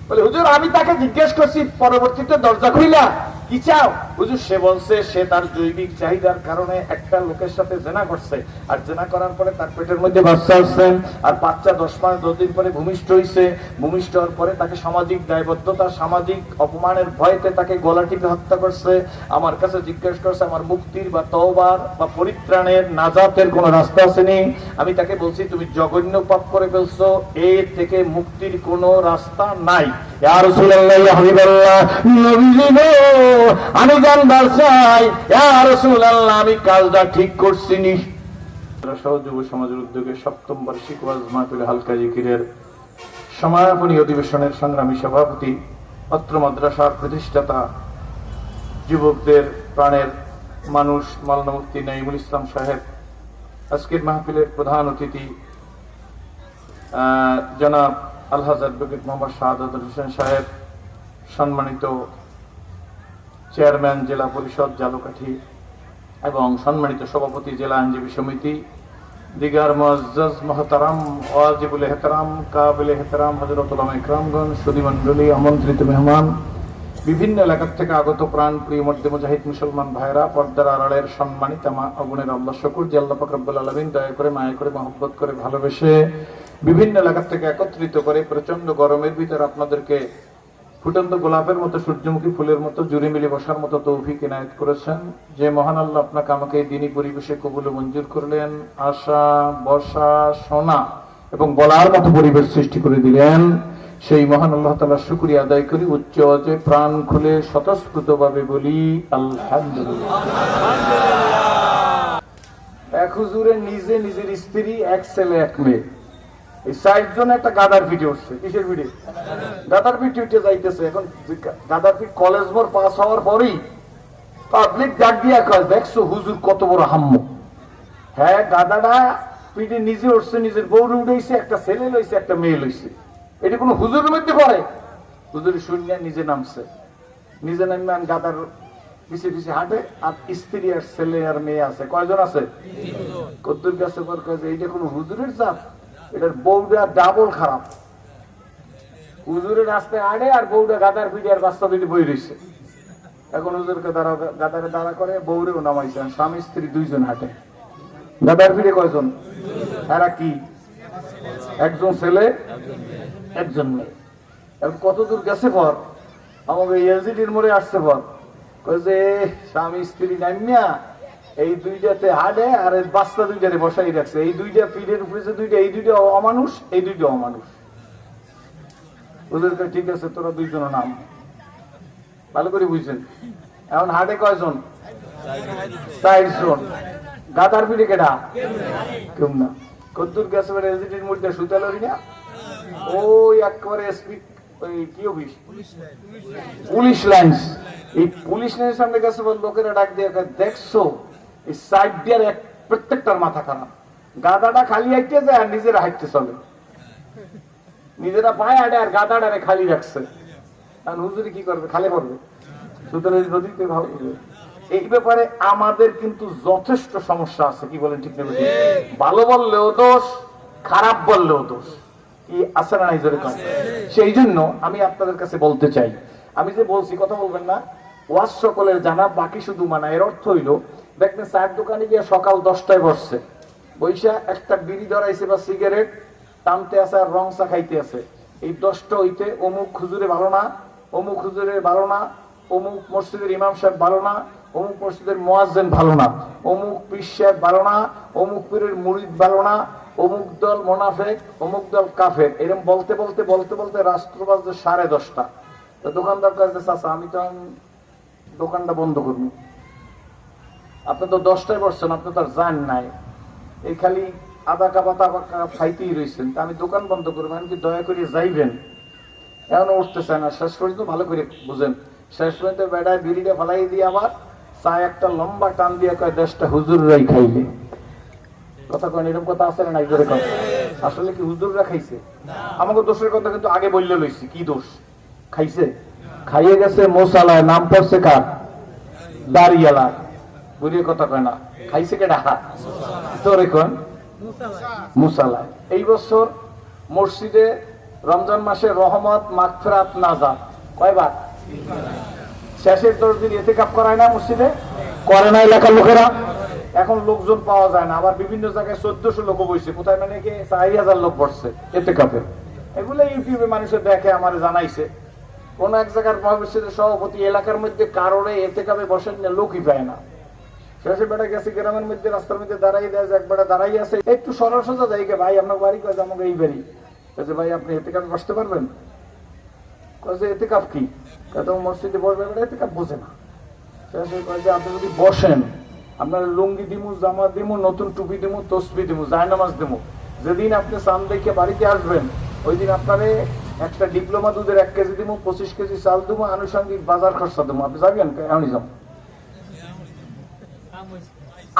বলে হুজুর আমি তাকে জিজ্ঞেস করছি পরবর্তীতে দরজা খুইলা কি চাও, হুজুর সে বলছে সে তার জৈবিক চাহিদার কারণে একটা লোকের সাথে জেনা করছে, আর জেনা করার পরে তার পেটের মধ্যে বাচ্চা আসছে, আর বাচ্চা 10 মাস 10 দিন পরে ভূমিষ্ঠ হয়েছে, ভূমিষ্ঠ হওয়ার পরে তাকে সামাজিক দায়বদ্ধতা সামাজিক অপমানের ভয়তে তাকে গলা টিপে হত্যা করছে। আমার কাছে জিজ্ঞেস করছে আমার মুক্তির বা তওবার বা পরিত্রাণের নাজাতের কোন রাস্তা আসেনি। আমি তাকে বলছি তুমি জঘন্য পাপ করে ফেলছো, এর থেকে মুক্তির কোন রাস্তা নাই। ইয়া রাসূলুল্লাহ ইয়া হাবিবাল্লাহ, নবীজি গো আমি জানবার চাই ইয়া রাসূলুল্লাহ আমি কাজটা ঠিক করছি নি? সহ যুব সমাজের উদ্যোগে 7ম বার্ষিক ওয়াজ মাহফিল হালকা জিকিরের সমাপনী অধিবেশনের সংগ্রামী সভাপতি, অত্র মাদ্রাসার প্রতিষ্ঠাতা, যুবকদের প্রাণের মানুষ মাওলানা মুফতি নাঈমুল ইসলাম সাহেব, আজকের মাহফিলের প্রধান অতিথি জনাব আলহাজ অ্যাডভোকেট মোহাম্মদ শাহাদাত হোসেন সাহেব, সম্মানিত চেয়ারম্যান জেলা পরিষদ জালুকাঠি এবং সম্মানিত সভাপতি জেলা আইনজীবী সমিতি, দিগার মুআজ্জাজ মুহতারাম ওয়াজিবুল ইহতিরাম কাবিল ইহতিরাম হযরত উলামা ইকরামগণ, সুধী মণ্ডলী, আমন্ত্রিত মেহমান, বিভিন্ন এলাকা থেকে আগত প্রাণ প্রিয় মধ্যে মুজাহিদ মুসলমান ভাইরা, পর্দার আড়ালের সম্মানিত মা ও বোনেরা, আল্লাহ শুকর যে আল্লাহ পাক রব্বুল আলামিন দয়া করে মায়া করে মহব্বত করে ভালোবেসে বিভিন্ন এলাকা থেকে একত্রিত করে প্রচন্ড গরমের ভিতর আপনাদেরকে ফুটন্ত গোলাপের মতো সূর্যমুখী ফুলের মতো জুড়ে মিলে বসার মতো তৌফিক ইনায়েত করেছেন। যে মহান আল্লাহ আপনাকে আমাকে দিনী পরিবেশে কবুল ও মঞ্জুর করলেন, আসা বসা শোনা এবং বলার মতো পরিবেশ সৃষ্টি করে দিলেন, সেই মহান আল্লাহ তাআলার শুকরিয়া আদায় করি। উচ্চ আওয়াজে প্রাণ খুলে স্বতঃস্ফূর্ত ভাবে বলি আলহামদুলিল্লাহ। এক হুজুরে নিজে নিজের স্ত্রী, এক ছেলে এক মেয়ে, এই 4 জন একটা গাদার পিঠে উঠছে। কিসের পিঠে? গাদার পিঠে উঠে যাইতেছে। এখন গাদার পিঠ কলেজ মোড় পাস হওয়ার পরেই পাবলিক ডাক দিয়া কয় দেখছো হুজুর কত বড় হাম্মু। হ্যাঁ, গাদাটা পিঠে নিজে উঠছে, নিজের বউ উঠেছে, একটা ছেলে লইছে একটা মেয়ে লইছে। এটা কোনো হুজুরের মধ্যে পড়ে? হুজুরের শূন্য নিজে নামছে, নিজে নামে গাদার পিছিয়ে পিছিয়ে হাঁটে, আর স্ত্রী আর ছেলে আর মেয়ে আছে। কয়জন আছে? কদ্দুর কাছে এইটা কোনো হুজুরের জাত? এটার বউটা ডাবল খারাপ। হুজুরের রাস্তায় আড়ে আর বউটা গাদার পিঠে আর বাচ্চা পিঠে বই রয়েছে। এখন হুজুরকে গাদারে দাঁড়া করে বউরেও নামাইছে, স্বামী স্ত্রী 2 জন হাঁটে। গাদার পিঠে কয়জন? এরা কি? একজন ছেলে একজন মেয়ে। এখন কত দূর গেছে পর আমাকে এলজিডির মোড়ে আসছে পর যে স্বামী স্ত্রী নামিয়া এই 2টাতে হাঁটে আর বাচ্চা 2টারে বসাই রাখছে। এই 2টা পিঠের উপরে যে 2টা, এই 2টা অমানুষ, এই 2টা অমানুষ। ওদেরকে ঠিক আছে তোরা 2 জন নাম, ভালো করে বুঝছেন। এখন হাঁটে কয়জন? 4 জন। গাদার পিঠে কেডা? কেউ না। কদ্দুর গেছে এলজিডির মধ্যে সুতালরি না, ওই একেবারে এসপি ওই কি অফিস, পুলিশ লাইন্স। এই পুলিশ লাইনের সামনে গেছে লোকেরা ডাক দিয়ে দেখছো এই সাইড দিয়ে প্রত্যেকটার মাথা খারাপ। গাদাটা খালি হাঁটতে যায় আর নিজেরা হাঁটতে চলে, নিজেরা পায়ে হাঁটে আর গাদাটারে খালি রাখছে। কারণ হুজুরি কি করবে? খালি পড়বে। সুতরাং নদীতে এই ব্যাপারে আমাদের কিন্তু যথেষ্ট সমস্যা আছে। কি বলেন? ঠিক নেই? ভালো বললেও দোষ, খারাপ বললেও দোষ। কি আছে না নাই? জোরে কম। সেই জন্য আমি আপনাদের কাছে বলতে চাই, আমি যে বলছি কথা বলবেন না, ওয়াজ সকলের জানা বাকি শুধু মানা। এর অর্থ হইল দেখবেন 4 দোকানে গিয়ে সকাল 10টায় বসছে, বৈশা একটা বিড়ি ধরাইছে বা সিগারেট টানতে আছে আর রং চা খাইতে আছে। এই 10টা হইতে অমুক হুজুরে ভালো না, অমুক হুজুরে ভালো না, অমুক মসজিদের ইমাম সাহেব ভালো না, অমুক মসজিদের মুয়াজ্জিন ভালো না, অমুক পীর সাহেব ভালো না, অমুক পীরের মুরিদ ভালো না, অমুক দল মুনাফিক, অমুক দল কাফের। এরকম বলতে বলতে বলতে বলতে রাষ্ট্র বাজে 10:30। তো দোকানদার কাছে চাচা আমি তো দোকানটা বন্ধ করব। আপনি তো 10টায় বসছেন, আপনি তো আর জান নাই, এই খালি আদা কাপ খাইতেই রয়েছেন, তা আমি দোকান বন্ধ করবো, আমি কি দয়া করে যাইবেন? এখনো উঠতে চায় না। শেষ পর্যন্ত ভালো করে বুঝেন, শেষ পর্যন্ত বেড়ায় বিড়িটা ফালাই দিয়ে আবার চা একটা লম্বা টান দিয়ে কয় 10টা হুজুররাই খাইলে। কথা কয় এরকম কথা আছে না নাই? জোরে কথা। আসলে কি হুজুররা খাইছে? আমাকে দোষের কথা কিন্তু আগে বললে লইছি। কি দোষ? খাইছে, খাইয়ে গেছে মোসালায়, নাম পড়ছে কার? দাঁড়িয়ালা। বুড়িয়ে কথা কয় না, খাইছে কেডা? জোরে কোন? মুসালায়। এই বছর মসজিদে রমজান মাসে রহমত, মাগফিরাত, নাজাত কয়বার? শেষের 10 দিন ইতিকাফ করায় না মসজিদে? করে না এলাকার লোকেরা? এখন লোকজন পাওয়া যায় না, আবার বিভিন্ন জায়গায় 1400 লোক বসছে, কোথায় মানে কি 4000 লোক বসছে ইতিকাফে। এগুলো ইউটিউবে মানুষের দেখে আমার জানাইছে। কোন এক জায়গার মহাবিশ্বের সভাপতি এলাকার মধ্যে কারণে ইতিকাফে বসেন না, লোকই পায় না। শেষে বেড়া গেছে গ্রামের মধ্যে, রাস্তার মধ্যে দাঁড়াই দেয়, এক বেড়া দাঁড়াই আছে, একটু সরল সোজা যাই, ভাই আপনার বাড়ি কয়েছে, আমাকে এই বাড়ি, ভাই আপনি ইতিকাফে বসতে পারবেন? কয়েছে ইতিকাফ কি? মসজিদে বসবে, ইতিকাফ বোঝে না। শেষে কয়েছে আপনি যদি বসেন, আপনার লুঙ্গি দিমু, জামা দিমু, নতুন টুপি দিমু, তসবি দিমু, জায়নামাজ দিমু। যেদিন আপনি চাঁদ দেখে বাড়িতে আসবেন, ওই দিন আপনারে একটা ডিপ্লোমা দুধের 1 কেজি দিমু, 25 কেজি চাল দিমু, আনুষঙ্গিক বাজার খরচা দিমু। আপনি যাবেন? এমনই যাবো।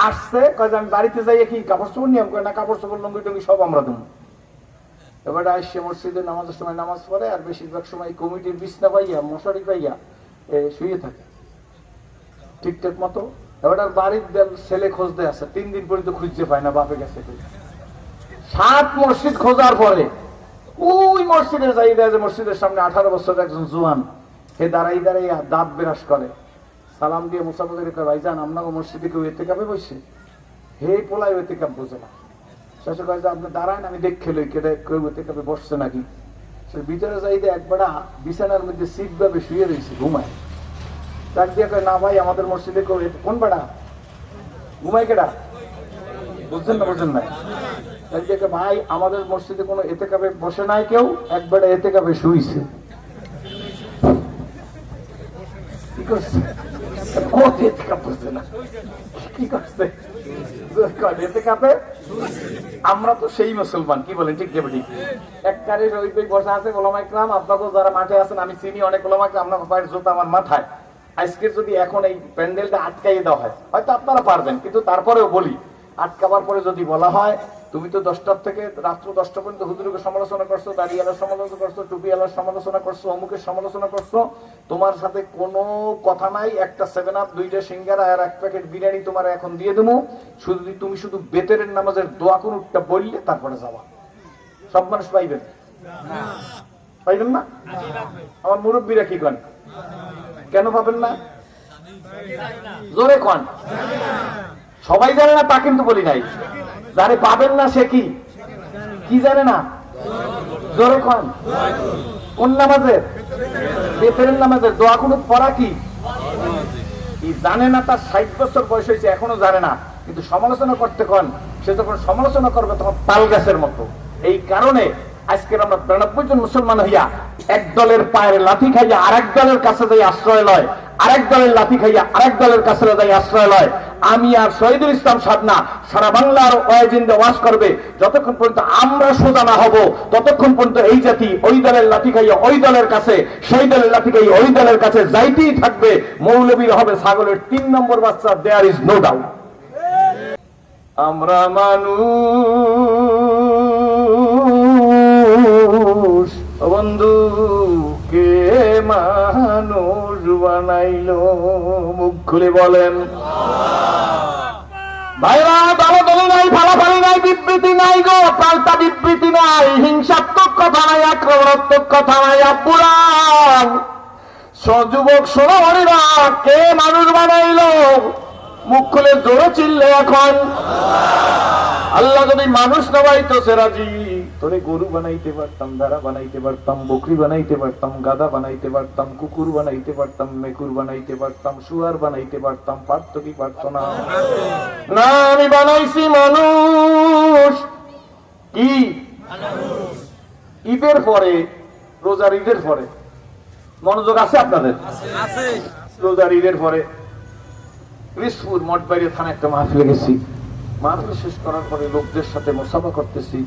আসছে কয়ে আমি বাড়িতে যাই, কি কাপড় চোপড় নিয়ম করে না, কাপড় চোপড় লুঙ্গি টুঙ্গি সব আমরা দেবো। এবারে আসছে মসজিদে নামাজের সময় নামাজ পড়ে, আর বেশিরভাগ সময় কমিটির বিছনা পাইয়া, মশারি পাইয়া শুয়ে থাকে ঠিকঠাক মতো। এবার আর বাড়ির ছেলে খুঁজতে আসে, 3 দিন পর্যন্ত খুঁজতে পায় না, বাপে গেছে। 7 মসজিদ খোঁজার পরে ওই মসজিদে যাই দেয়, যে মসজিদের সামনে 18 বছরের একজন জোয়ান, সে দাঁড়াই দাঁড়াইয়া দাঁত বেরাস করে, সালাম দিয়ে মুসাফির করে, ভাইজান আপনাকে মসজিদে কেউ ইতিকাফে বসছে? হে পোলাই ইতিকাফ বোঝে না। শেষে কয় যে আপনি দাঁড়ান, আমি দেখে লই কেটে কেউ ইতিকাফে বসছে নাকি। সে ভিতরে যাই দিয়ে একবারা বিছানার মধ্যে সিট ভাবে শুয়ে রয়েছে, ঘুমায়। ডাক দিয়ে কয়, না ভাই আমাদের মসজিদে কেউ, কোন বেড়া ঘুমায় কেডা? বুঝছেন না? বুঝছেন না? ডাক দিয়ে কয়, ভাই আমাদের মসজিদে কোনো ইতিকাফে বসে নাই কেউ, একবারে ইতিকাফে শুইছে। কি করছে? আমরা তো সেই মুসলমান, কি বলেন? ঠিক ঠিক। এক কারে বসা আছে ওলামা ইকরাম, আপনাকেও যারা মাঠে আছেন আমি চিনি অনেক ওলামা ইকরাম, আপনার পায়ের জুতা আমার মাথায়। আজকের যদি এখন এই প্যান্ডেলটা আটকাইয়ে দেওয়া হয়, হয়তো আপনারা পারবেন, কিন্তু তারপরেও বলি, আটকাবার পরে যদি বলা হয় তুমি তো 10টার থেকে রাত্র 10টা পর্যন্ত হুজুরকে সমালোচনা করছো, দাঁড়িয়ালার সমালোচনা করছো, টুপিওয়ালার সমালোচনা করছো, অমুকের সমালোচনা করছো, তোমার সাথে কোনো কথা নাই, একটা 7 আপ, 2টা সিঙ্গারা আর 1 প্যাকেট বিরিয়ানি তোমার এখন দিয়ে দেবো, শুধু তুমি শুধু বেতেরের নামাজের দোয়া কুনুতটা বললে তারপরে যাওয়া। সব মানুষ পাইবেন? পাইবেন না? আমার মুরব্বীরা কি কন? কেন পাবেন না? জোরে কন। সবাই জানে না তা কিন্তু বলি নাই, যারে পাবেন না সে কি কি জানে না? জোরে কন। কোন নামাজের? বেতেরের নামাজের দোয়া কুনুত পড়া কি জানে না? তার 60 বছর বয়স হয়েছে, এখনো জানে না, কিন্তু সমালোচনা করতে কন, সে যখন সমালোচনা করবে তখন তাল গাছের মতো। এই কারণে আজকের আমরা 92 জন মুসলমান হইয়া এক দলের পায়ের লাথি খাইয়া আরেক দলের কাছে যাই আশ্রয় লয়, আরেক দলের লাথি খাইয়া আরেক দলের কাছে যাই আশ্রয় লয়। আমি আর শহীদুল ইসলাম সাধনা সারা বাংলার ওয়াজিন্দে ওয়াজ করবে, যতক্ষণ পর্যন্ত আমরা সোজা না হব ততক্ষণ পর্যন্ত এই জাতি ওই দলের লাথি খাইয়া ওই দলের কাছে, সেই দলের লাথি খাইয়া ওই দলের কাছে যাইতেই থাকবে। মৌলবীর হবে ছাগলের 3 নম্বর বাচ্চা, দেয়ার ইজ নো ডাউট। আমরা মানুষ বন্ধু, কে মানুষ বানাইলো? মুখ খুলে বলেন। ভাইরা, দলদলি নাই, ফালাফালি নাই, বিবৃতি নাই গো, পাল্টা বিবৃতি নাই, হিংসাত্মক কথা নাই, আক্রমণাত্মক কথা নাই। আব্বুরান সযুবক সোনামণিরা, কে মানুষ বানাইলো? মুখ খুলে জোরে চিল্লে এখন। আল্লাহ যদি মানুষ না বানাইতো সেরাজি, তোরে গরু বানাইতে পারতাম, ভেড়া বানাইতে পারতাম, বকরি বানাইতে পারতাম, গাধা বানাইতে পারতাম, কুকুর বানাইতে পারতাম, মেকুর বানাইতে পারতাম, শুয়ার বানাইতে পারতাম, পারতো কি পারতো না? না, আমি বানাইছি মানুষ। কি ঈদের পরে, রোজার ঈদের পরে, মনোযোগ আছে আপনাদের? রোজার ঈদের পরে রিসপুর মঠবাড়িয়া থানা একটা মাহফিলে গেছি। মাহফিল শেষ করার পরে লোকদের সাথে মুসাফা করতেছি,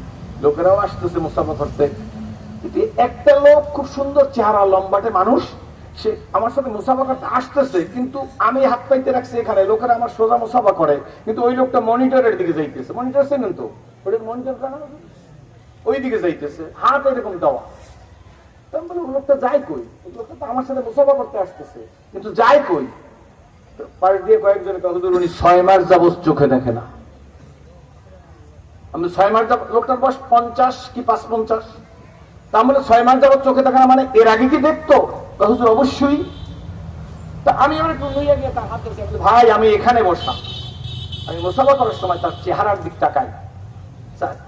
লোকেরাও আসতেছে মুসাফা করতে। কিন্তু একটা লোক খুব সুন্দর চেহারা, লম্বাটে মানুষ, সে আমার সাথে মুসাফা করতে আসতেছে, কিন্তু আমি হাত পাইতে রাখছি এখানে, লোকেরা আমার সোজা মুসাফা করে, কিন্তু ওই লোকটা মনিটরের দিকে যাইতেছে। মনিটর চেনেন তো? ওটা মনিটর ওই দিকে যাইতেছে, হাত এরকম দেওয়া। লোকটা যায় কই? লোকটা তো আমার সাথে মুসাফা করতে আসতেছে, কিন্তু যায় কই? পাশ দিয়ে কয়েকজনের হুজুর উনি 6 মাস যাবত চোখে দেখে না। আমি 6 মাস যাব, লোকটার বয়স 50 কি 55, তা বলে 6 মাস যাবত চোখে দেখা না, মানে এর আগে কি দেখতো? হুজুর অবশ্যই। তা আমি এবার একটু লইয়া গিয়ে তার হাত ধরেছি, ভাই আমি এখানে বসা, আমি মোসাফা করার সময় তার চেহারার দিক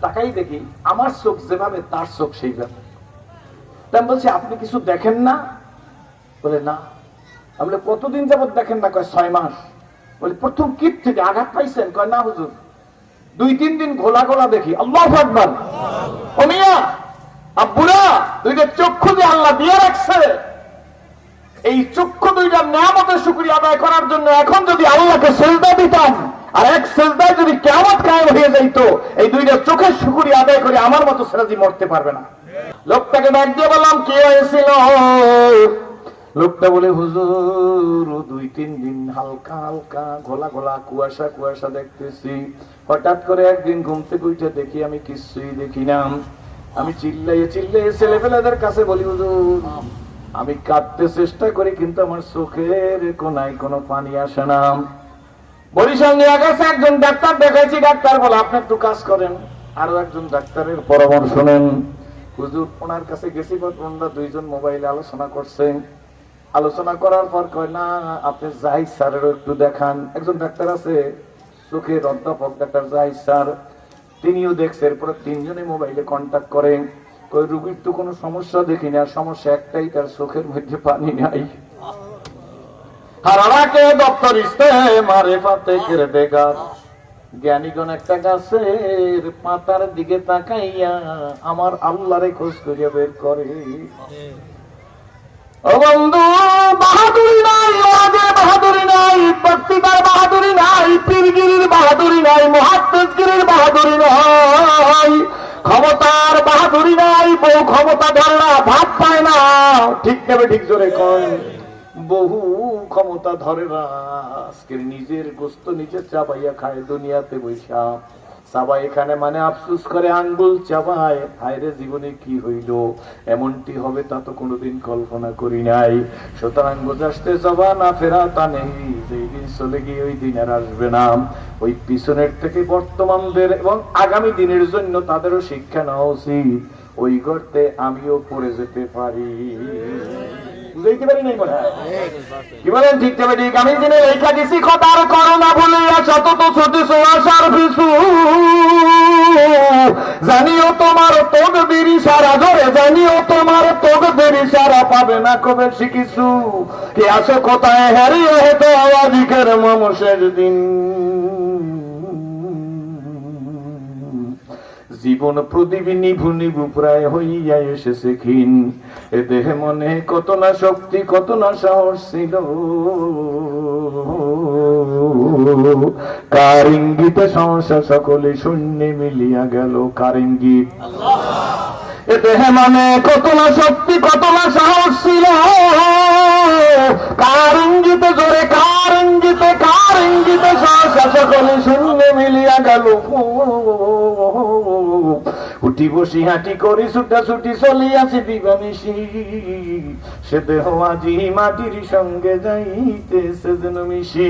তাকাই দেখি আমার চোখ যেভাবে তার চোখ সেইভাবে। তাই বলছি আপনি কিছু দেখেন না? বলে না। আমি বলে কতদিন যাবত দেখেন না? কয় 6 মাস। বলে প্রথম কিপ থেকে আঘাত পাইছেন? কয় না হুজুর, 2-3 দিন ঘোলা ঘোলা দেখি। আল্লাহু আকবার। ও মিয়া আব্বুরা, দুইটা চক্ষু যে আল্লাহ দিয়ে রাখছে, এই চক্ষু দুইটার নিয়ামতের শুকরিয়া আদায় করার জন্য এখন যদি আল্লাহকে সিজদা দিতাম, আর এক সিজদায় যদি কিয়ামত কায়েম হয়ে যাইতো, এই দুইটা চোখের শুকরিয়া আদায় করে আমার মতো সেরাজি মরতে পারবে না। লোকটাকে ডাক দিয়ে বললাম কি হয়েছিল? লোকটা বলে হুজুর 2-3 দিন হালকা হালকা ঘোলা ঘোলা কুয়াশা কুয়াশা দেখতেছি। হঠাৎ করে একদিন ঘুম থেকে উঠে দেখি আমি কিছুই দেখি না। আমি চিল্লাইয়ে চিল্লাইয়ে ছেলেপেলেদের কাছে বলি হুজুর আমি কাঁদতে চেষ্টা করি কিন্তু আমার চোখের কোনায় কোনো পানি আসে না। বরিশাল নিয়ে গেছে একজন ডাক্তার দেখাইছি, ডাক্তার বলে আপনি একটু কাজ করেন, আরো একজন ডাক্তারের পরামর্শ নেন। হুজুর ওনার কাছে গেছি, ওনারা 2 জন মোবাইলে আলোচনা করছেন। আলোচনা করার পর কয় না আপনি জাহিদ স্যারেরও একটু দেখান। একজন ডাক্তার আছে চোখের অধ্যাপক ডাক্তার জাহিদ স্যার, তিনিও দেখছে। এরপরে 3 জনে মোবাইলে কন্ট্যাক্ট করেন। কই রোগীর তো কোনো সমস্যা দেখি না, সমস্যা একটাই, তার চোখের মধ্যে পানি নাই। হারাকে দপ্তর মারেফাতে করে বেগার জ্ঞানীগণ একটা গাছের পাতার দিকে তাকাইয়া আমার আল্লাহরে খোঁজ করিয়া বের করে। ও বন্ধু, বাহাদুরি নাই, ওয়াজে বাহাদুরি নাই, বক্তৃতার বাহাদুরি নাই, পীরগিরির বাহাদুরি নাই, মুহাদ্দিসগিরির বাহাদুরি নাই, ক্ষমতার বাহাদুরি নাই। বউ ক্ষমতা ধরে না, ভাত পায় না, ঠিক নেবে ঠিক জোরে কন। বহু ক্ষমতা ধরে না, আজকে নিজের গোস্ত নিজে চাবাইয়া খায় দুনিয়াতে বৈশা। চাবাই এখানে মানে আফসুস করে আঙ্গুল চাবায়, হায়রে জীবনে কি হইল, এমনটি হবে তা তো কোনোদিন কল্পনা করি নাই। সুতরাং বোঝাতে যাবা না ফেরা তা নেই, যেই দিন চলে গিয়ে ওই দিন আর আসবে না। ওই পিছনের থেকে বর্তমানদের এবং আগামী দিনের জন্য তাদেরও শিক্ষা নেওয়া উচিত। ওই গর্তে আমিও পড়ে যেতে পারি। বুঝাইতে পারি নাই মনে হয়? কি বলেন ঠিক তবে ঠিক? আমি দিনে লেখা দিছি কথার করোনা বলিয়া শতত ছুটিছ আসার পিছু, জানিও তোমার তকদির সারা ধরে, জানিও তোমার তকদির সারা পাবে না কবে শিখিছু। কে আসো কোথায় হারিয়ে হতো আওয়াজিকের মমশের দিন। জীবন প্রদীপ নিভু নিভু প্রায় হইয়া এসেছে ক্ষীণ, এ দেহে মনে কত না শক্তি কত না সাহস ছিল, কার ইঙ্গিতে সংসার সকলে শূন্যে মিলিয়া গেল। কার ইঙ্গিত? এ দেহে মনে কত না শক্তি কত না সাহস ছিল, কার ইঙ্গিতে জোরে, কার ইঙ্গিতে সংসার সকলে শূন্যে মিলিয়া গেল। উঠি বসি হাঁটি করি ছুটা ছুটি চলিয়াছি দিবানিশি, সে দেহ আজি মাটির সঙ্গে যাইতেছে যেন মিশি।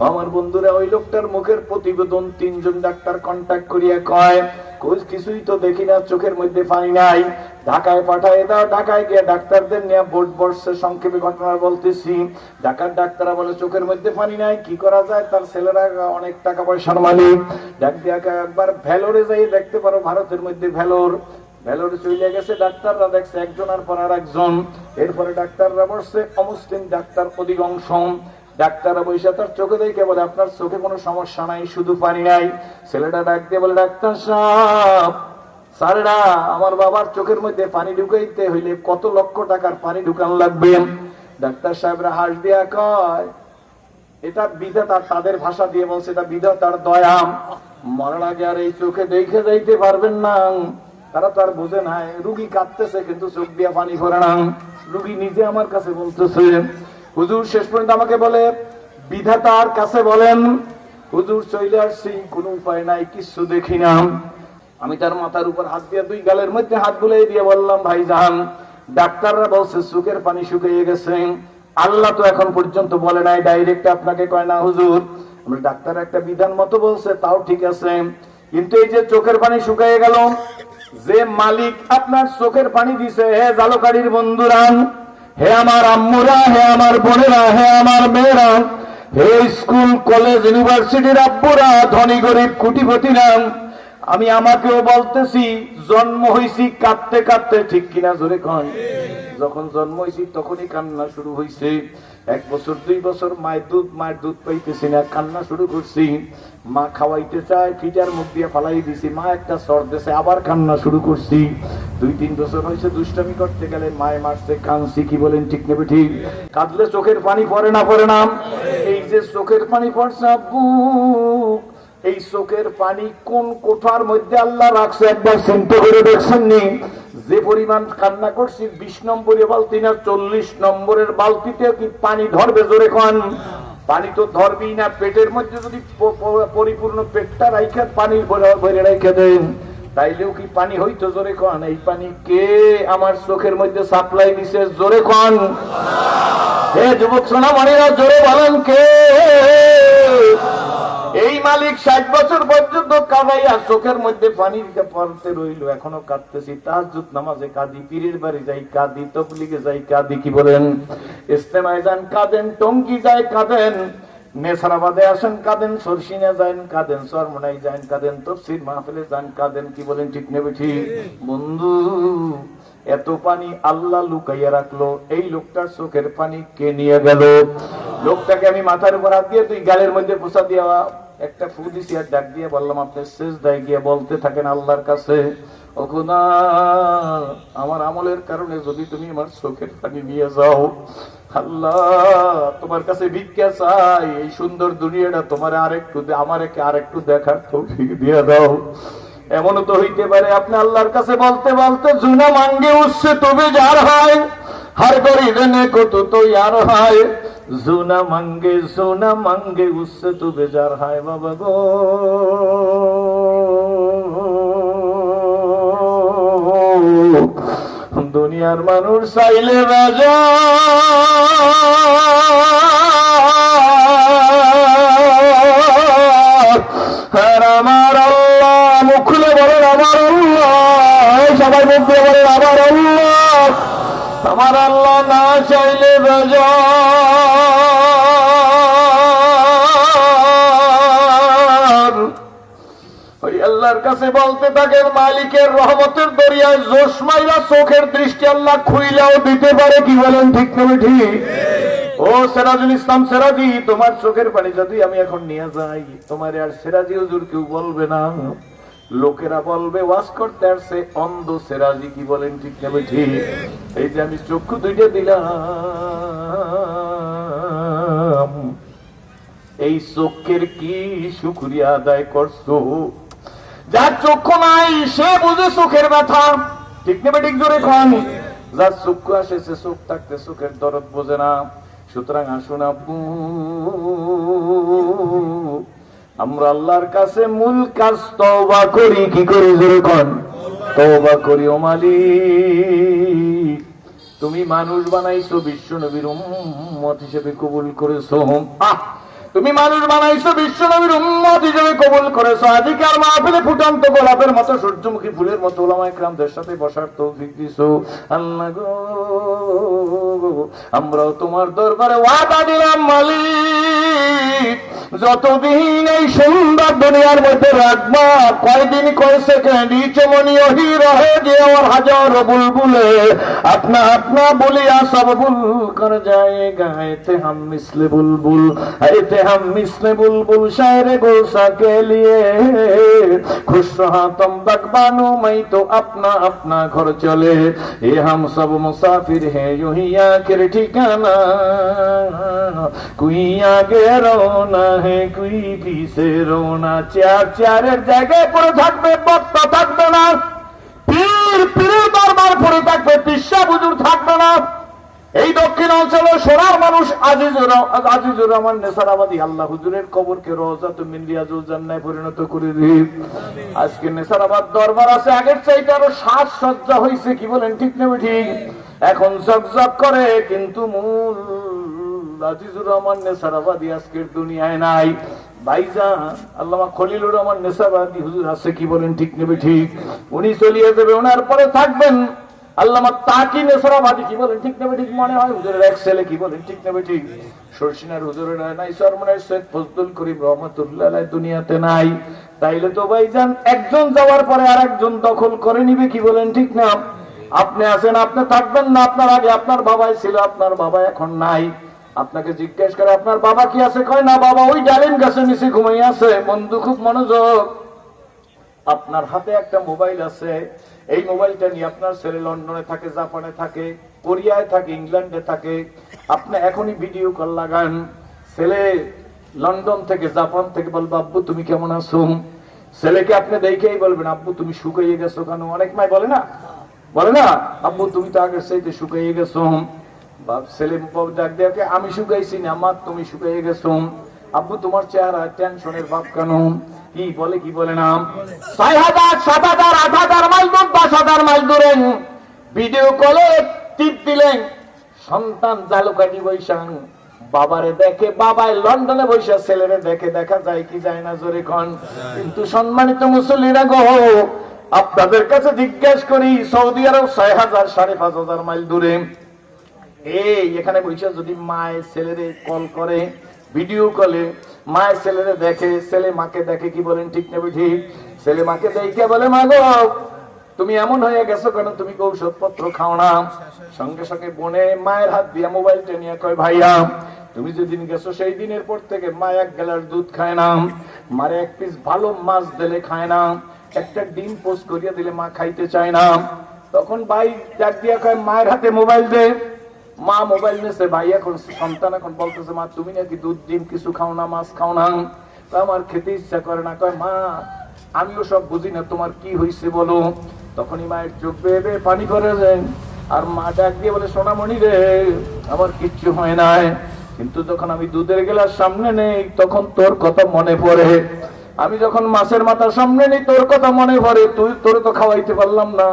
আমার বন্ধুরা ওই লোকটার মুখের প্রতিবেদন 3 জন ডাক্তার কন্ট্যাক্ট করিয়া কয় কিছুই তো দেখি না, চোখের মধ্যে পানি নাই, ঢাকায় পাঠায় দাও। ঢাকায় গিয়ে ডাক্তারদের নিয়ে বোর্ড বসছে, সংক্ষেপে ঘটনা বলতেছি। ঢাকার ডাক্তাররা বলে চোখের মধ্যে পানি নাই, কি করা যায়? তার ছেলেরা অনেক টাকা পয়সার মালিক, ডাক দিয়ে একবার ভেলোরে যাই দেখতে পারো, ভারতের মধ্যে ভেলোরে চলে গেছে। ডাক্তাররা দেখছে একজনের পর আর একজন। এরপরে ডাক্তাররা বসছে, অমুসলিম ডাক্তার অধিকাংশ। ডাক্তাররা বৈশা তার চোখে দেখে বলে আপনার চোখে কোনো সমস্যা নাই, শুধু পানি নাই। ছেলেটা ডাক দিয়ে বলে ডাক্তার সাহেব, স্যারেরা আমার বাবার চোখের মধ্যে পানি ঢুকাইতে হইলে কত লক্ষ টাকার পানি ঢুকানো লাগবে? ডাক্তার সাহেবরা হাস দিয়া কয় এটা বিধাতা, তাদের ভাষা দিয়ে বলছে এটা বিধাতার দয়া, মরার আগে আর এই চোখে দেখে যাইতে পারবেন না। তারা তো আর বোঝে না, রুগী কাঁদতেছে কিন্তু চোখ দিয়া পানি পড়ে না। রুগী নিজে আমার কাছে বলতেছে হুজুর, শেষ পর্যন্ত আমাকে বলে বিধাতার কাছে বলেন। হুজুর চলে আসছি, কোনো উপায় নাই, কিছু দেখি না। আমি তার মাথার উপর হাত দিয়ে 2 গালের মধ্যে হাত বুলাই দিয়ে বললাম ভাইজান, ডাক্তাররা বলছে চোখের পানি শুকিয়ে গেছে, আল্লাহ তো এখন পর্যন্ত বলে নাই, ডাইরেক্ট আপনাকে কয় না হুজুর। আমরা ডাক্তার একটা বিধান মতো বলছে, তাও ঠিক আছে, কিন্তু এই যে চোখের পানি শুকিয়ে গেল, যে মালিক আপনার চোখের পানি দিছে, হে জালকাড়ির বন্ধুরা, হে আমার আম্মুরা, হে আমার বোনেরা, হে আমার মেয়েরা, হে স্কুল কলেজ ইউনিভার্সিটির আব্বুরা, ধনী গরিব কোটিপতিরা, আমি আমাকেও বলতেছি, জন্ম হয়েছি কাঁদতে কাঁদতে, ঠিক কিনা জোরে কন? যখন জন্ম হয়েছি তখনই কান্না শুরু হয়েছে। 1 বছর 2 বছর মায়ের দুধ পাইতেছি না, কান্না শুরু করছি। মা খাওয়াইতে চায়, ফিটার মুখ দিয়ে ফালাই দিছি, মা একটা সর দিয়েছে, আবার কান্না শুরু করছি। 2-3 বছর হয়েছে দুষ্টামি করতে গেলে মায়ে মারছে, কাঁদছি, কি বলেন ঠিক নেবে ঠিক? কাঁদলে চোখের পানি পড়ে না পড়ে না? এই যে চোখের পানি পড়ছে আব্বু, এই চোখের পানি কোন কোঠার মধ্যে আল্লাহ রাখছে একবার চিন্তা করে দেখছেন নি? যে পরিমাণ কান্না করছি, 20 নম্বরের বালতি না 40 নম্বরের বালতিতে কি পানি ধরবে জোরে কোন? পানি তো ধরবেই না। পেটের মধ্যে যদি পরিপূর্ণ পেটটা রাইখা পানি ভরে রাইখা দেন, তাইলেও কি পানি হইতো জোরে কোন? এই পানি কে আমার চোখের মধ্যে সাপ্লাই দিছে জোরে কোন? হে যুবক সোনামণিরা, জোরে বলেন কে? এই মালিক 60 বছর পর্যন্ত কাঁদাইয়া চোখের মধ্যে পানি দিতে পড়তে রইল, এখনো কাঁদতেছি। তাহাজ্জুদ নামাজে কাঁদি, পীরের বাড়ি যাই কাঁদি, তবলিগে যাই কাঁদি, কি বলেন? ইস্তেমায় যান কাঁদেন, টঙ্গী যায় কাঁদেন, নেসারাবাদে আসেন কাঁদেন, সরসিনা যান কাঁদেন, চরমনাই যান কাঁদেন, তফসির মাহফিলে যান কাঁদেন, কি বলেন ঠিক নেবে ঠিক? বন্ধু, এত পানি আল্লাহ লুকাইয়া রাখলো, এই লোকটার চোখের পানি কে নিয়ে গেল? লোকটাকে আমি মাথার উপর হাত দিয়ে, তুই গালের মধ্যে পোষা দিয়া একটা ফু দিছি, আর ডাক দিয়ে বললাম, আপনি সিজদায় গিয়ে বলতে থাকেন আল্লাহর কাছে, ও খোদা, আমার আমলের কারণে যদি তুমি আমার চোখের পানি নিয়ে যাও, আল্লাহ তোমার কাছে ভিক্ষা চাই, এই সুন্দর দুনিয়াটা তোমার আরেকটু দেখার তৌফিক দিয়ে দাও। এমনও তো হইতে পারে আপনি আল্লাহর কাছে বলতে বলতে জুনা মাঙ্গে উঠছে তবে যার হয়, हर गरीबने को तो यार हाय जुना मांगे उससे तू बेजार हाय बाबा गो दुनियार मानुष साइले राजा আমার আল্লাহ মুখ খুলে বলেন আমার আল্লাহ সবাই মুখ দিয়ে বলেন আমার আল্লাহ না চাইলে বেজার ওই আল্লাহর কাছে বলতে থাকেন মালিকের রহমতের দরিয়ায় জোশ মাইরা চোখের দৃষ্টি আল্লাহ খুইলাও দিতে পারে কি বলেন ঠিক না ঠিক ও সিরাজুল ইসলাম সিরাজি তোমার চোখের পানি যদি আমি এখন নিয়ে যাই তোমার আর সিরাজি হুজুর কেউ বলবে না লোকেরা বলবে ওয়াজ করতে আসছে অন্ধ সিরাজি কি বলেন ঠিক না ঠিক এই যে আমি চক্ষু দুইটা দিলাম এই চোখের কি শুকরিয়া আদায় করছো যার চক্ষু নাই সে বুঝে চোখের ব্যথা ঠিক না ঠিক জোরে খান যার চক্ষু আসে সে চোখ থাকতে চোখের দরদ বোঝে না সুতরাং আসুন আপু আমরা আল্লাহর কাছে মূল কাজ তওবা করি কি করি জোরে কোন তওবা করি ও মালিক তুমি মানুষ বানাইছো বিশ্ব নবীর উম্মত হিসেবে কবুল করেছো তুমি মানুষ বানাইছো বিশ্ব নবীর উম্মত হিসেবে কবুল করেছো আজকের মাহফিলে ফুটন্ত গোলাপের মতো সূর্যমুখী ফুলের মতো উলামায়ে কেরামদের সাথে বসার তৌফিক দিছো আল্লাহ গো আমরাও তোমার দরবারে ওয়াদা দিলাম মালিক যতদিন এই সুন্দর দুনিয়ার মধ্যে রাখবা কয়দিন কয় সেকেন্ড চমনি ওহি রহে যে और हजारों बुलबुले अपना अपना बोलिया सब बुल कर जाएगा ऐते हम मिसले बुलबुल ऐते हम मिसले बुलबुल शायर गुलशा के लिए खुश रहा तुम बकबानो मैं तो अपना अपना घर चले ये हम सब मुसाफिर हैं यूं ही आखिर ठिकाना कोई आगे रोना है कोई पीछे रोना चार चारेर জায়গায় পড়ে থাকবে বক্তা থাকবে না পীর পীরের দরবার পড়ে থাকবে পিসা হুজুর থাকবে না এই দক্ষিণ অঞ্চলে সোনার মানুষ আজিজুর রহমান নেসারাবাদী আল্লাহ হুজুরের কবরকে রওজাতুম মিন রিয়াজুল জান্নাহ পরিণত করে দিন আজকে নেসারাবাদ দরবার আছে আগের চাইতে আরো সাজসজ্জা হয়েছে কি বলেন ঠিক না ঠিক এখন ঝকঝক করে কিন্তু মূল আজিজুর রহমান নেসারাবাদী আজকের দুনিয়ায় নাই ভাইজান আল্লামা খলিলুর রহমান নেশাবাদী হুজুর আছে, কি বলেন ঠিক নেবে ঠিক? উনি চলিয়ে যাবে, ওনার পরে থাকবেন আল্লামা তাকি নেশাবাদী, কি বলেন ঠিক নেবে ঠিক? মনে হয় হুজুরের এক ছেলে, কি বলেন ঠিক নেবে ঠিক? শর্ষিনার হুজুরের নাই, সরমনের সৈয়দ ফজলুল করিম রহমাতুল্লাহ আলাইহি দুনিয়াতে নাই। তাইলে তো ভাইজান একজন যাওয়ার পরে আরেকজন দখল করে নিবে, কি বলেন ঠিক না? আপনি আছেন, আপনি থাকবেন না, আপনার আগে আপনার বাবাই ছিল, আপনার বাবা এখন নাই। আপনাকে জিজ্ঞেস করে আপনার বাবা কি আছে, কয় না বাবা ওই ডালিম গাছের নিচে ঘুমাই আছে। বন্ধু খুব মনোযোগ, আপনার হাতে একটা মোবাইল আছে, এই মোবাইলটা নিয়ে আপনার ছেলে লন্ডনে থাকে, জাপানে থাকে, কোরিয়ায় থাকে, ইংল্যান্ডে থাকে। আপনি এখনই ভিডিও কল লাগান, ছেলে লন্ডন থেকে জাপান থেকে বলবো আব্বু তুমি কেমন আছো। ছেলেকে আপনি দেখেই বলবেন আব্বু তুমি শুকাইয়ে গেছো কেন? অনেক মাই বলে না, বলে না আব্বু তুমি তো আগের চাইতে শুকাইয়ে গেছো। বাপ ছেলে ডাক দেখে আমি শুকাইছি না মা, তুমি শুকাইয়ে গেছো। আব্বু তোমার চেহারা টেনশনের ভাব কেন? কি বলে কি বলে না? ৬,০০০ ৭,০০০ ৮,০০০ মাইল দূর ১০,০০০ মাইল দূরে ভিডিও কলে টিপ দিলেন, সন্তান জালুকাটি বৈশান বাবারে দেখে, বাবায় লন্ডনে বৈশা ছেলেরে দেখে, দেখা যায় কি যায় না জোরে কন? কিন্তু সম্মানিত মুসল্লিরা গো, আপনাদের কাছে জিজ্ঞেস করি, সৌদি আরব ৬,০০০ ৫,৫০০ মাইল দূরে এই এখানে বৈশা যদি মায়ের ছেলেরে কল করে, ভিডিও কলে মায়ের ছেলেরে দেখে, ছেলে মাকে দেখে, কি বলেন ঠিক নেবে ঠিক? ছেলে মাকে দেখে বলে মা গো তুমি এমন হয়ে গেছো কেন, তুমি ঔষধপত্র খাও না? সঙ্গে সঙ্গে বোনে মায়ের হাত দিয়ে মোবাইলটা নিয়ে কয় ভাইয়া তুমি যেদিন গেছো সেই দিনের পর থেকে মা এক গ্লাস দুধ খায় না, মারে এক পিস ভালো মাছ দিলে খায় না, একটা ডিম পোস্ট করিয়া দিলে মা খাইতে চায় না। তখন ভাই ডাক দিয়া কয় মায়ের হাতে মোবাইল দে। মা মোবাইল নিয়েছে, ভাই এখন সন্তান এখন বলতেছে মা তুমি নাকি দুধ ডিম কিছু খাও না, মাছ খাও না। আমার খেতে ইচ্ছা করে না। কয় মা আমিও সব বুঝি না, তোমার কি হয়েছে বলো। তখনই মায়ের চোখ বেয়ে বেয়ে পানি করে যায়, আর মা ডাক দিয়ে বলে সোনামণি রে আমার কিচ্ছু হয় নাই, কিন্তু যখন আমি দুধের গ্লাস সামনে নেই তখন তোর কথা মনে পড়ে, আমি যখন মাছের মাথার সামনে নেই তোর কথা মনে পড়ে, তোর তো খাওয়াইতে পারলাম না,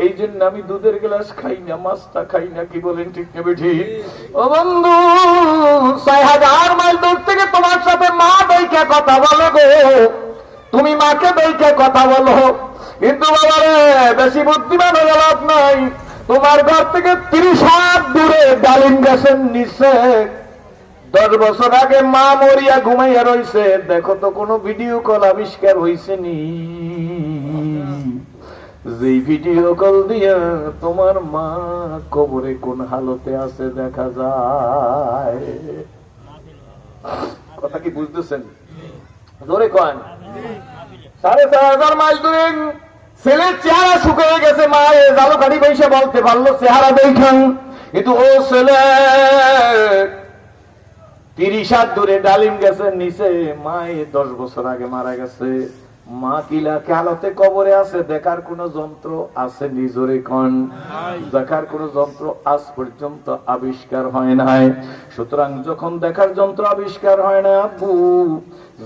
এই জন্য আমি দুধের গ্লাস খাই না, মাছটা খাই না। কি বলেন ঠিক নেবে ঠিক? ও বন্ধু ৬,০০০ মাইল দূর থেকে তোমার সাথে মা দেখে কথা বলো গো, তুমি মাকে দেখে কথা বলো, কিন্তু বাবা রে বেশি বুদ্ধিমান হয়ে লাভ নাই। তোমার ঘর থেকে ৩০ হাত দূরে ডালিম গাছের নিচে ১০ বছর আগে মা মরিয়া ঘুমাইয়া রইছে, দেখো তো কোনো ভিডিও কল আবিষ্কার হইছে নি? যে ভিডিও কল দিয়া তোমার মা কবরে কোন হালতে আছে দেখা যায়। কথা কি বুঝতেছেন? জোরে কন। ৪,৫০০ মাইল দূরে ছেলের চেহারা শুকিয়ে গেছে, মা জালুকাঠি বসে বলতে পারলো চেহারা দেখেন, কিন্তু ও ছেলে ৩০ হাত দূরে ডালিম গাছের নিচে মায়ে ১০ বছর আগে মারা গেছে। মা কিলা কালতে কবরে আছে, দেখার কোন যন্ত্র আছে নিজরে কন? দেখার কোন যন্ত্র আজ পর্যন্ত আবিষ্কার হয় নাই। সুতরাং যখন দেখার যন্ত্র আবিষ্কার হয় না আব্বু,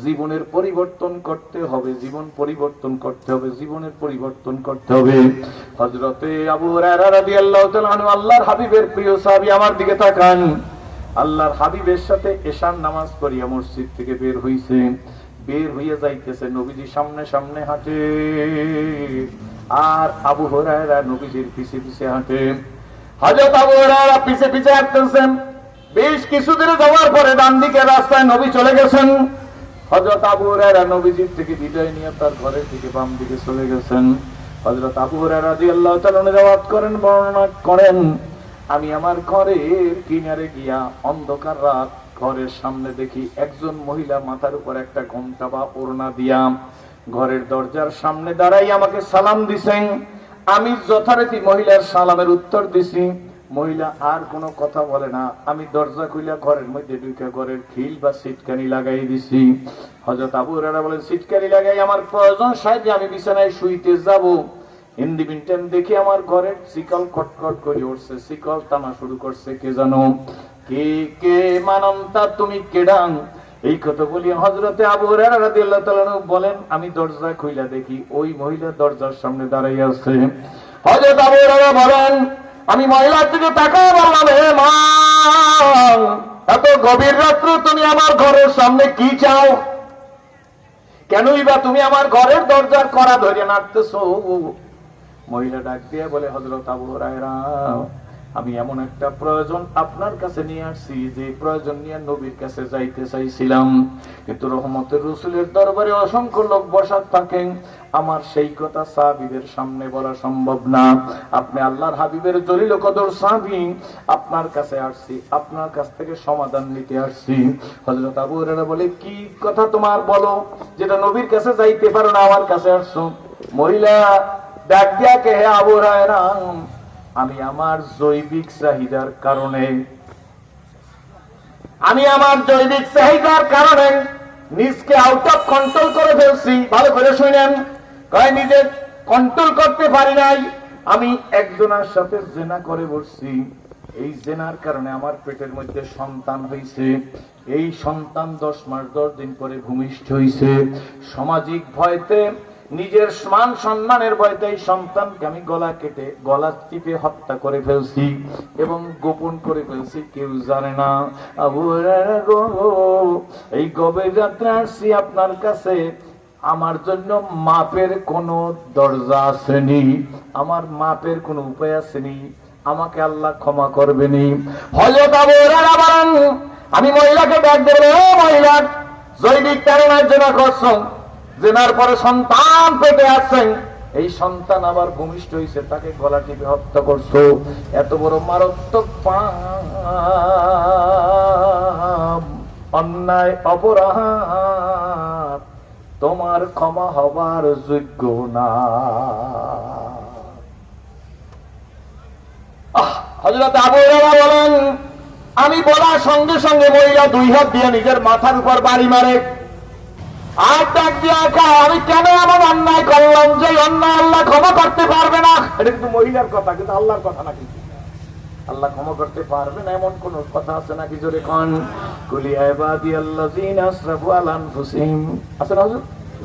জীবনের পরিবর্তন করতে হবে, জীবন পরিবর্তন করতে হবে, জীবনের পরিবর্তন করতে হবে। হযরতে আবু হুরায়রা রাদিয়াল্লাহু তাআলা আনহু আল্লাহর হাবিবের প্রিয় সাহাবী, আমার দিকে তাকান। আল্লাহর হাবিবের সাথে এশার নামাজ পড়িয়া মসজিদ থেকে বের হইছে, বের হইয়া যাইতেছে, নবীজি সামনে সামনে হাঁটে আর আবু হুরায়রা নবীজির পিছে পিছে হাঁটে। হযরত আবু হুরায়রা পিছে পিছে হাঁটতেছেন, বেশ কিছু দূরে যাওয়ার পরে ডান দিকে রাস্তায় নবী চলে গেছেন। হযরত আবু হুরায়রা নবীজির থেকে বিদায় নিয়ে তার ঘরের দিকে বাম দিকে চলে গেছেন। হযরত আবু হুরায়রা রাদিয়াল্লাহু তাআলা রিওয়ায়াত করেন, বর্ণনা করেন, আমি আমার ঘরের কিনারে গিয়া অন্ধকার রাত, ঘরের সামনে দেখি একজন মহিলা মাথার উপর একটা ঘোমটা বা ওড়না দিয়া ঘরের দরজার সামনে দাঁড়াই আমাকে সালাম দিছেন। আমি যথারীতি মহিলার সালামের উত্তর দিছি। মহিলা আর কোনো কথা বলে না। আমি দরজা খুলে ঘরের মধ্যে ঢুকে ঘরের খিল বা সিটকানি লাগাই দিছি। হযরত আবু হুরায়রা বলেন, সিটকানি লাগাই আমার প্রয়োজন সাইজে আমি বিছানায় শুইতে যাব, ইন্ডিপেন্ডেন্ট দেখি আমার ঘরের শিকল খটখট করে উঠছে, শিকল টানা শুরু করছে। কে জানো? কে কে মানন্তা তুমি কেডাং? এই কথা বলি হযরতে আবু হুরায়রা রাদিয়াল্লাহু তাআলা বলেন, আমি দরজা খুইলা দেখি ওই মহিলা দরজার সামনে দাঁড়াইয়া আছে। হযরত আবু হুরায়রা বলেন, আমি মহিলার দিকে তাকায় বললাম, হে মা, এত গভীর রাত্রে তুমি আমার ঘরের সামনে কি চাও? কেনই বা তুমি আমার ঘরের দরজার কড়া ধরে নাড়তেছো? মহিলা ডাক দিয়ে বলে, হযরত আবু হুরায়রা, আমি এমন একটা প্রয়োজন আপনার কাছে নিয়ে আসছি, যে প্রয়োজন নিয়ে নবীর কাছে যাইতে চাইছিলাম, কিন্তু রহমতের রাসূলের দরবারে অসংখ্য লোক বসা থাকেন, আমার সেই কথা সাহাবীদের সামনে বলা সম্ভব না। আপনি আল্লাহর হাবিবের জলিল কদর সাহাবী, আপনার কাছে আসছি, আপনার কাছ থেকে সমাধান নিতে আসছি। হযরত আবু হুরায়রা বলে, কি কথা তোমার বলো, যেটা নবীর কাছে যাইতে পারো না, আমার কাছে আসছো? মহিলা ডাক দিয়া কে, হে আবু হুরায়রা, আমি আমার জৈবিক চাহিদার কারণে, নিজকে আউট অফ কন্ট্রোল করে ফেলছি। ভালো করে শুনেন, কয় নিজে কন্ট্রোল করতে পারি নাই, আমি একজনের সাথে জেনা করে বসছি। এই জেনার কারণে আমার পেটের মধ্যে সন্তান হয়েছে। এই সন্তান 10 মাস 10 দিন পরে ভূমিষ্ঠ হয়েছে। সামাজিক ভয়তে, নিজের মান সম্মানের ভয়তে এই সন্তানকে আমি গলা কেটে, গলা টিপে হত্যা করে ফেলছি এবং গোপন করে ফেলছি, কেউ জানে না। আবু হুরায়রা গো, এই গভীর রাত্রে আসছি আপনার কাছে, আমার জন্য মাপের কোনো দরজা আসেনি, আমার মাপের কোনো উপায় আসেনি, আমাকে আল্লাহ ক্ষমা করবেনি। হযরত আবু হুরায়রা বলেন, আমি মহিলাকে ডাক দেব, ও মহিলা, জৈবিক কারণের জন্য করছো, জেনার পরে সন্তান পেটে আসছেন, এই সন্তান আবার ভূমিষ্ঠ হয়েছে, তাকে গলা টিপে হত্যা করছো, এত বড় মারাত্মক পাপ, অন্যায়, অপরাধ তোমার ক্ষমা হবার যোগ্য না। হযরত আবু হুরায়রা বলেন, আমি বলার সঙ্গে সঙ্গে মহিলা 2 হাত দিয়ে নিজের মাথার উপর বাড়ি মারে, আর ডাক দিয়া কয়, আমি কেন এমন অন্যায় করলাম যে অন্যায় আল্লাহ ক্ষমা করতে পারবে না? এটা কিন্তু মহিলার কথা, কিন্তু আল্লাহর কথা না। কিন্তু আল্লাহ ক্ষমা করতে পারবে না এমন কোন কথা আছে নাকি? জোরে কোন, কুলি ইবাদিয়াল্লাযিনা আসরাফু আলা আনফুসিহিম, আছে না হুজুর?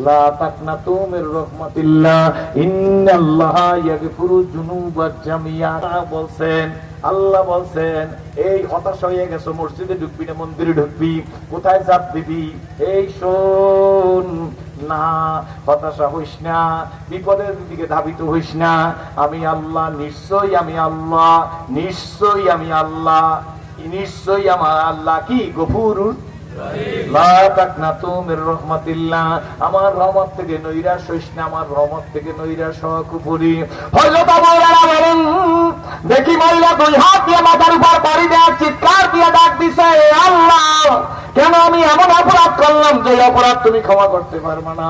লা তাকনাতু মির রাহমাতিল্লাহ ইন্নাল্লাহা ইয়াগফিরু যুনুবা জামিয়া। বলছেন, আল্লাহ বলছেন, এই হতাশ হয়ে গেছো, মসজিদে ঢুকবি না, মন্দিরে ঢুকবি, কোথায় জাপ দিবি, এই শোন না, হতাশা হইস না, বিপদের দিকে ধাবিত হইস না। আমি আল্লাহ, নিশ্চয়ই আমি আল্লাহ, নিশ্চয়ই আমি আল্লাহ, নিশ্চয়ই আমার আল্লাহ কি গফুরুর, লা তাকনাতু মির রাহমাতিল্লাহ, আমার রহমত থেকে নৈরাশ হইস না, আমার রহমত থেকে নৈরাশ হওয়া কুফরি। হযরত আবু হুরায়রা বলেন, দেখি মহিলা 2 হাত দিয়ে মাথার উপর বাড়ি দেয়া চিৎকার দিয়ে ডাক দিছে, আল্লাহ, কেন আমি এমন অপরাধ করলাম যে অপরাধ তুমি ক্ষমা করতে পারবে না?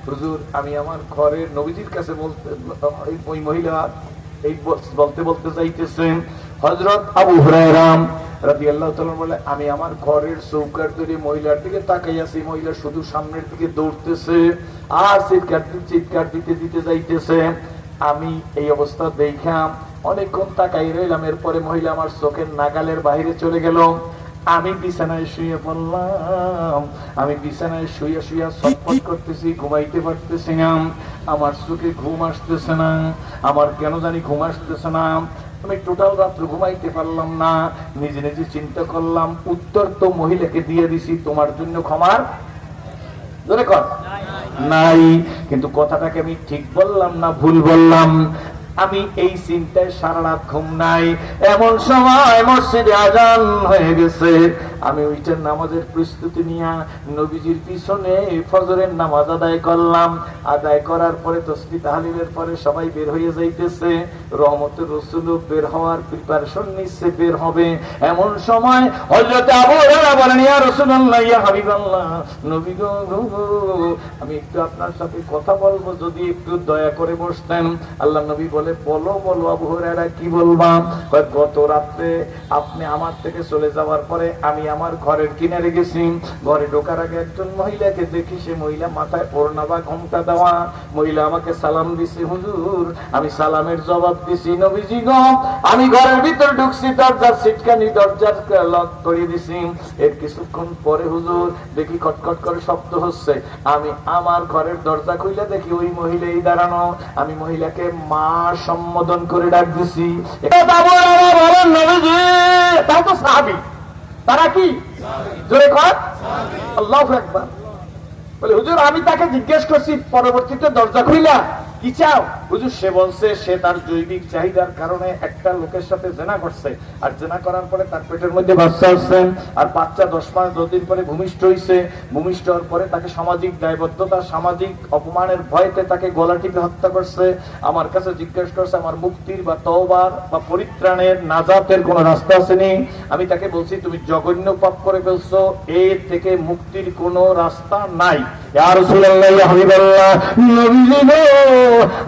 হুজুর, আমি আমার ঘরের নবীজির কাছে বলতে, ওই মহিলা এই বলতে বলতে যাইতেছেন, হযরত আবু হুরায়রা রাদিয়াল্লাহু তাআলা বলে, আমি আমার ঘরের চৌকার ধরে মহিলার দিকে তাকাই আছি, মহিলা শুধু সামনের দিকে দৌড়তেছে আর চিৎকার দিতে দিতে যাইতেছে। আমি এই অবস্থা দেখা অনেকক্ষণ তাকাই রইলাম, এরপরে মহিলা আমার চোখের নাগালের বাইরে চলে গেল। আমি বিছানায় শুয়ে পড়লাম, আমি বিছানায় শুয়ে শুয়ে ছটফট করতেছি, ঘুমাইতে পারতেছি না, আমার চোখে ঘুম আসতেছে না, আমার কেন জানি ঘুম আসতেছে না, আমি টোটাল রাত্র ঘুমাইতে পারলাম না। নিজে নিজে চিন্তা করলাম, উত্তর তো মহিলাকে দিয়ে দিছি, তোমার জন্য ক্ষমার ধরে কর নাই, কিন্তু কথাটাকে আমি ঠিক বললাম না ভুল বললাম? আমি এই চিন্তায় সারা রাত ঘুম নাই। এমন সময় মসজিদে আজান হয়ে গেছে, আমি ওইটার নামাজের প্রস্তুতি নিয়ে নবীজির পিছনে ফজরের নামাজ আদায় করলাম। আদায় করার পরে তাসবিহ তাহলিলের পরে সবাই বের হয়ে যাইতেছে, রহমতের রাসূল বের হওয়ার প্রিপারেশন নিচ্ছে, বের হবে। এমন সময় হযরত আবু হুরায়রা বলেন, ইয়া রাসূলুল্লাহ, ইয়া হাবিবাল্লাহ, নবী গো, আমি একটু আপনার সাথে কথা বলবো, যদি একটু দয়া করে বসতেন। আল্লাহ নবী বলে, বলো বলো আবু হুরায়রা, কি বলবা? গত রাত্রে আপনি আমার থেকে চলে যাওয়ার পরে আমি আমার ঘরের কিনারে গেছি, ঘরে ঢোকার আগে একজন মহিলাকে দেখি, সে মহিলা মাথায় ওড়না বা ঘোমটা দেওয়া, মহিলা আমাকে সালাম দিছে, হুজুর আমি সালামের জবাব দিছি। নবীজি গো, আমি ঘরের ভিতর ঢুকছি, দরজার সিটকানি, দরজার লক করে দিছি। এর কিছুক্ষণ পরে হুজুর দেখি খটখট করে শব্দ হচ্ছে, আমি আমার ঘরের দরজা খুলে দেখি ওই মহিলাই দাঁড়ানো। আমি মহিলাকে মা সম্বোধন করে ডাক দিছি। নবীজি তা তো সাহাবী, তারা কি জোরে কর, আল্লাহু আকবার। বলে হুজুর আমি তাকে জিজ্ঞেস করছি পরবর্তীতে দরজা খুইলা কি চাও, হুজুর সে বলছে সে তার জৈবিক চাহিদার কারণে একটা লোকের সাথে জেনা করছে, আর জেনা করার পরে তার পেটের মধ্যে বাচ্চা আসছে, আর বাচ্চা 10 মাস 10 দিন পরে ভূমিষ্ঠ হয়েছে, ভূমিষ্ঠ হওয়ার পরে তাকে সামাজিক দায়বদ্ধতা সামাজিক অপমানের ভয়তে তাকে গলা টিপে হত্যা করছে। আমার কাছে জিজ্ঞেস করছে আমার মুক্তির বা তওবার বা পরিত্রাণের নাজাতের কোন রাস্তা আসেনি। আমি তাকে বলছি তুমি জঘন্য পাপ করে ফেলছো, এর থেকে মুক্তির কোন রাস্তা নাই। ইয়া রাসূলুল্লাহ ইয়া হাবিবাল্লাহ, নবীজি গো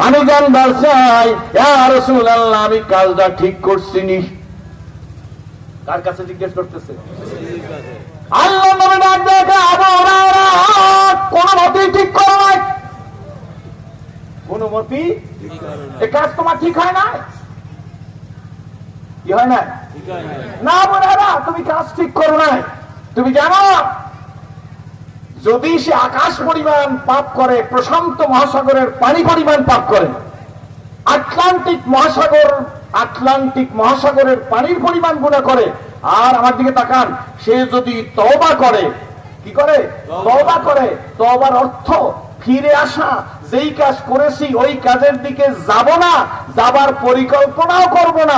আমি জানবার চাই ইয়া রাসূলুল্লাহ আমি কাজটা ঠিক করছি নি। কার কাছে জিজ্ঞেস করতেছে? আল্লাহ নবী ডাক দেখে আবু হুরায়রা কোন মতেই ঠিক করো নাই, কোন মতেই এই কাজ তোমার ঠিক হয় না, কি হয় না? না আবু হুরায়রা তুমি কাজ ঠিক করো নাই। তুমি জানো যদি সে আকাশ পরিমাণ পাপ করে, প্রশান্ত মহাসাগরের পানি পরিমাণ পাপ করে, আটলান্টিক মহাসাগরের পানির পরিমাণ গুনাহ করে, আর আমার দিকে তাকান, সে যদি তওবা করে, কি করে? তওবা করে। তওবার অর্থ ফিরে আসা, যেই কাজ করেছি ওই কাজের দিকে যাব না, যাবার পরিকল্পনাও করব না।